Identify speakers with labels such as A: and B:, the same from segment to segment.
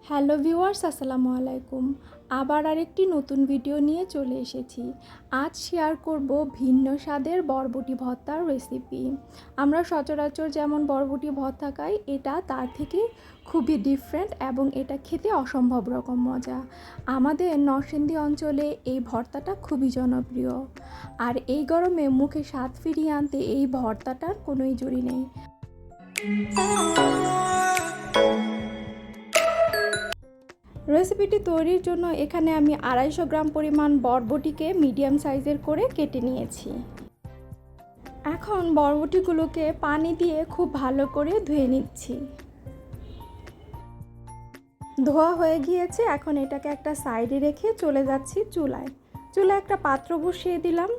A: Hello viewers, আসসালামু আলাইকুম। আবার আরেকটি নতুন ভিডিও নিয়ে চলে এসেছি। আজ শেয়ার করব ভিন্ন স্বাদের বরবটি ভর্তার রেসিপি। আমরা সচরাচর যেমন বরবটি ভর্তা খাই, এটা তার থেকে খুবই ডিফারেন্ট এবং এটা খেতে অসম্ভব রকম মজা। আমাদের নরসিংদী অঞ্চলে এই ভর্তাটা খুবই জনপ্রিয়, আর এই গরমে মুখে স্বাদ ফিরিয়ে আনতে এই ভর্তাটার কোনোই জুড়ি নেই। রেসিপিটি তৈরির জন্য এখানে আমি 250 গ্রাম পরিমাণ বরবটিকে মিডিয়াম সাইজের করে কেটে নিয়েছি। এখন বরবটিগুলোকে পানি দিয়ে খুব ভালো করে ধুয়ে নিচ্ছি। ধোয়া হয়ে গিয়েছে, এখন এটাকে একটা সাইডে রেখে চলে যাচ্ছি চুলায়। চুলায় একটা পাত্র বসিয়ে দিলাম।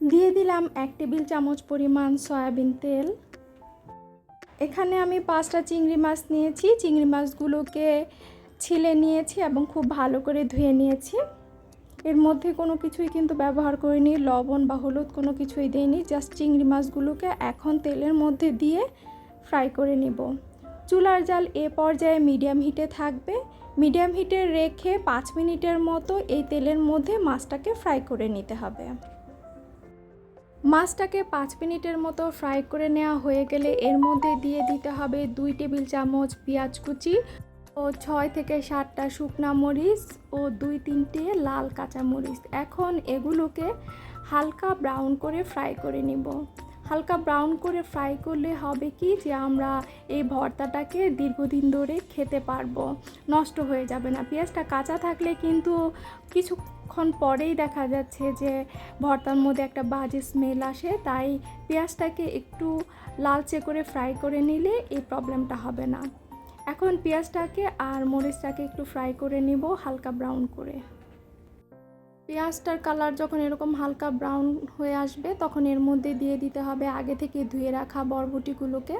A: দিয়ে দিলাম 1 টেবিল চামচ পরিমাণ সয়াবিন তেল। এখানে আমি 5টা চিংড়ি মাছ নিয়েছি। চিংড়ি মাছগুলোকে ছিলে নিয়েছি এবং খুব ভালো করে ধুয়ে নিয়েছি। এর মধ্যে কোনো কিছুই কিন্তু ব্যবহার করিনি, লবণ বা হলুদ কোনো কিছুই দেইনি। জাস্ট চিংড়ি মাছগুলোকে এখন তেলের মধ্যে দিয়ে ফ্রাই করে নেব। চুলার জাল এ পর্যায়ে মিডিয়াম হিটে থাকবে। মিডিয়াম হিটে রেখে 5 মিনিটের মতো এই তেলের মধ্যে মাছটাকে ফ্রাই করে নিতে হবে। মাছটাকে 5 মিনিটের মতো ফ্রাই করে নেওয়া হয়ে গেলে এর মধ্যে দিয়ে দিতে হবে 2 টেবিল চামচ পেঁয়াজ কুচি ও 6 থেকে 7টা শুকনা মরিচ ও 2-3টে লাল কাঁচা মরিচ। এখন এগুলোকে হালকা ব্রাউন করে ফ্রাই করে নিব। হালকা ব্রাউন করে ফ্রাই করলে হবে কি যে আমরা এই ভর্তাটাকে দীর্ঘদিন ধরে খেতে পারবো, নষ্ট হয়ে যাবে না। পেঁয়াজটা কাঁচা থাকলে কিন্তু কিছুক্ষণ পরেই দেখা যাচ্ছে যে ভর্তার মধ্যে একটা বাজে স্মেল আসে, তাই পেঁয়াজটাকে একটু লালচে করে ফ্রাই করে নিলে এই প্রবলেমটা হবে না। এখন পেঁয়াজটাকে আর মরিচটাকে একটু ফ্রাই করে নিব হালকা ব্রাউন করে। পেঁয়াজটার কালার যখন এরকম হালকা ব্রাউন হয়ে আসবে তখন এর মধ্যে দিয়ে দিতে হবে আগে থেকে ধুয়ে রাখা বরবটিগুলোকে।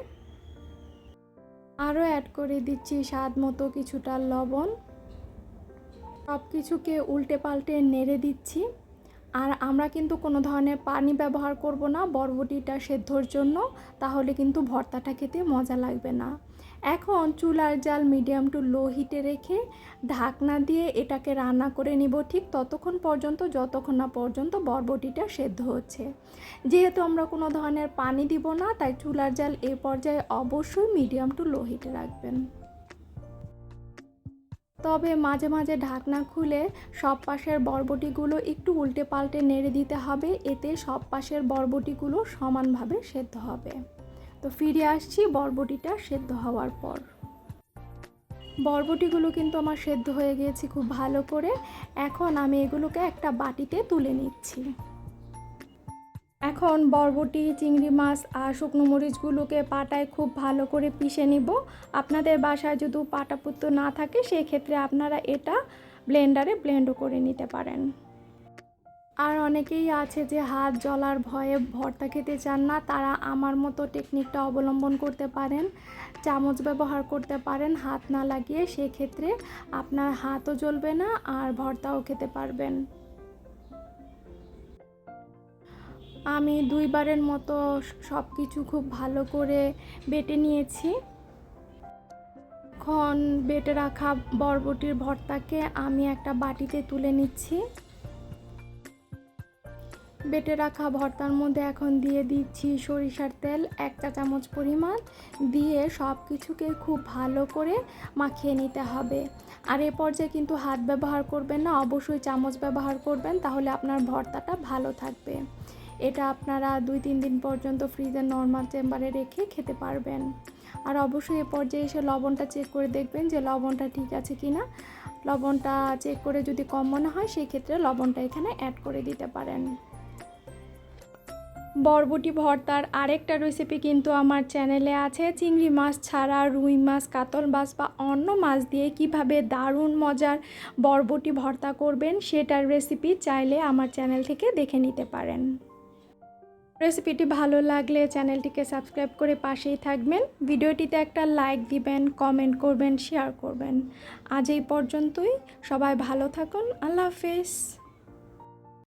A: আরও অ্যাড করে দিচ্ছি স্বাদ মতো কিছুটা লবণ। সব কিছুকে উল্টে পাল্টে নেড়ে দিচ্ছি। আর আমরা কিন্তু কোনো ধরনের পানি ব্যবহার করব না বরবটিটা সেদ্ধর জন্য, তাহলে কিন্তু ভর্তাটা খেতে মজা লাগবে না। এখন চুলার জাল মিডিয়াম টু লো হিটে রেখে ঢাকনা দিয়ে এটাকে রান্না করে নিব ঠিক ততক্ষণ পর্যন্ত যতক্ষণ না পর্যন্ত বরবটিটা সেদ্ধ হচ্ছে। যেহেতু আমরা কোনো ধরনের পানি দিব না, তাই চুলার জাল এই পর্যায়ে অবশ্যই মিডিয়াম টু লো হিটে রাখবেন। তবে মাঝে মাঝে ঢাকনা খুলে সব পাশের বরবটিগুলো একটু উল্টে পাল্টে নেড়ে দিতে হবে, এতে সব পাশের বরবটিগুলো সমানভাবে সেদ্ধ হবে। তো ফিরে আসছি বরবটিটা সেদ্ধ হওয়ার পর। বরবটিগুলো কিন্তু আমার সেদ্ধ হয়ে গিয়েছে খুব ভালো করে। এখন আমি এগুলোকে একটা বাটিতে তুলে নিচ্ছি। এখন বরবটি, চিংড়ি মাছ আর শুকনো মরিচগুলোকে পাটায় খুব ভালো করে পিষে নিব। আপনাদের বাসায় যদি পাটাপুত্ত না থাকে সেক্ষেত্রে আপনারা এটা ব্লেন্ডারে ব্লেন্ডও করে নিতে পারেন। আর অনেকেই আছে যে হাত জ্বলার ভয়ে ভর্তা খেতে চান না, তারা আমার মতো টেকনিকটা অবলম্বন করতে পারেন। চামচ ব্যবহার করতে পারেন হাত না লাগিয়ে, সেক্ষেত্রে আপনার হাতও জ্বলবে না আর ভর্তাও খেতে পারবেন। আমি 2 বারের মতো সব কিছু খুব ভালো করে বেটে নিয়েছি। এখন বেটে রাখা বরবটির ভর্তাকে আমি একটা বাটিতে তুলে নিচ্ছি। বেটে রাখা ভর্তার মধ্যে এখন দিয়ে দিচ্ছি সরিষার তেল 1 চা চামচ পরিমাণ, দিয়ে সব কিছুকে খুব ভালো করে মাখিয়ে নিতে হবে। আর এ পর্যায়ে কিন্তু হাত ব্যবহার করবেন না, অবশ্যই চামচ ব্যবহার করবেন, তাহলে আপনার ভর্তাটা ভালো থাকবে। এটা আপনারা 2-3 দিন পর্যন্ত ফ্রিজের নর্মাল চেম্বারে রেখে খেতে পারবেন। আর অবশ্যই এ পর্যায়ে এসে লবণটা চেক করে দেখবেন যে লবণটা ঠিক আছে কি না। লবণটা চেক করে যদি কম মনে হয় সেই ক্ষেত্রে লবণটা এখানে অ্যাড করে দিতে পারেন। বরবটি ভর্তার আরেকটা রেসিপি কিন্তু আমার চ্যানেলে আছে। চিংড়ি মাছ ছাড়া রুই মাছ, কাতল মাছ বা অন্য মাছ দিয়ে কিভাবে দারুণ মজার বরবটি ভর্তা করবেন সেটার রেসিপি চাইলে আমার চ্যানেল থেকে দেখে নিতে পারেন। রেসিপিটি ভালো লাগলে চ্যানেলটিকে সাবস্ক্রাইব করে পাশেই থাকবেন। ভিডিওটিতে একটা লাইক দিবেন, কমেন্ট করবেন, শেয়ার করবেন। আজ এই পর্যন্তই। সবাই ভালো থাকুন। আল্লাহ হাফেজ।